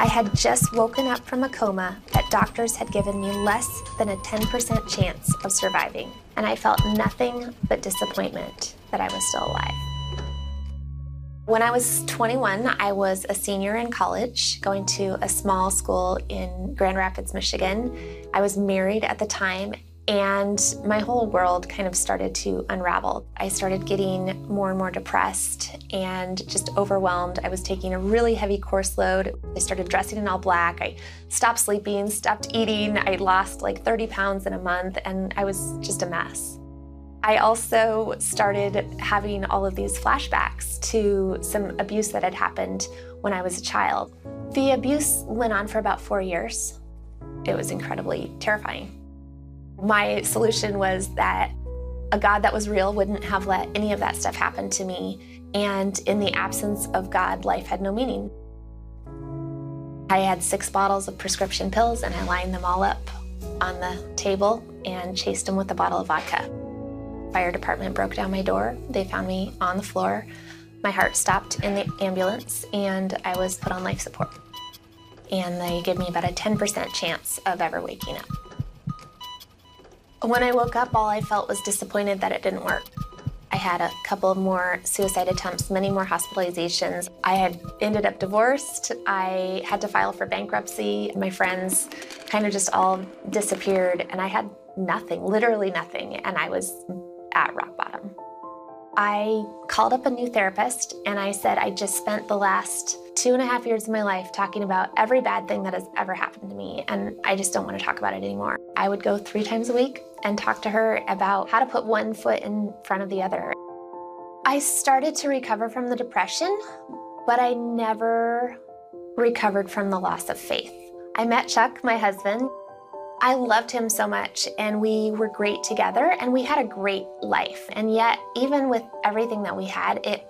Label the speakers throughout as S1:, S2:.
S1: I had just woken up from a coma that doctors had given me less than a 10% chance of surviving, and I felt nothing but disappointment that I was still alive. When I was 21, I was a senior in college, going to a small school in Grand Rapids, Michigan. I was married at the time, and my whole world kind of started to unravel. I started getting more and more depressed and just overwhelmed. I was taking a really heavy course load. I started dressing in all black. I stopped sleeping, stopped eating. I lost like 30 pounds in a month, and I was just a mess. I also started having all of these flashbacks to some abuse that had happened when I was a child. The abuse went on for about 4 years. It was incredibly terrifying. My solution was that a God that was real wouldn't have let any of that stuff happen to me, and in the absence of God, life had no meaning. I had 6 bottles of prescription pills, and I lined them all up on the table and chased them with a bottle of vodka. Fire department broke down my door. They found me on the floor. My heart stopped in the ambulance, and I was put on life support. And they gave me about a 10% chance of ever waking up. When I woke up, all I felt was disappointed that it didn't work. I had a couple of more suicide attempts, many more hospitalizations. I had ended up divorced. I had to file for bankruptcy. My friends kind of just all disappeared, and I had nothing, literally nothing, and I was at rock bottom. I called up a new therapist, and I said, I just spent the last 2.5 years of my life talking about every bad thing that has ever happened to me, and I just don't want to talk about it anymore. I would go 3 times a week and talk to her about how to put one foot in front of the other. I started to recover from the depression, but I never recovered from the loss of faith. I met Chuck, my husband. I loved him so much, and we were great together, and we had a great life. And yet, even with everything that we had, it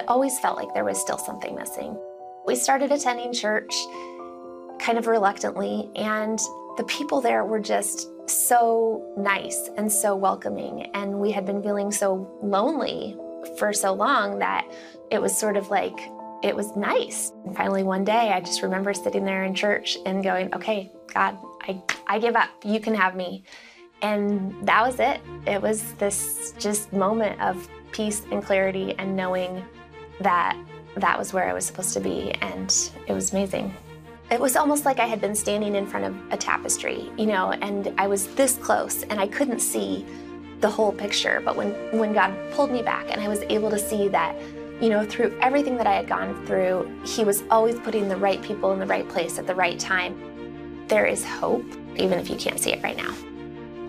S1: always felt like there was still something missing. We started attending church kind of reluctantly, and the people there were just so nice and so welcoming, and we had been feeling so lonely for so long that it was sort of like, it was nice. And finally one day, I just remember sitting there in church and going, okay, God, I give up, you can have me. And that was it. It was this just moment of peace and clarity and knowing that that was where I was supposed to be, and it was amazing. It was almost like I had been standing in front of a tapestry, you know, and I was this close and I couldn't see the whole picture. But when God pulled me back and I was able to see that, you know, through everything that I had gone through, He was always putting the right people in the right place at the right time. There is hope, even if you can't see it right now.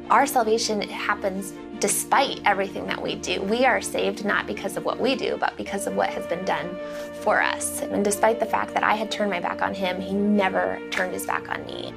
S1: Our salvation happens despite everything that we do. We are saved not because of what we do, but because of what has been done for us. And despite the fact that I had turned my back on Him, He never turned His back on me.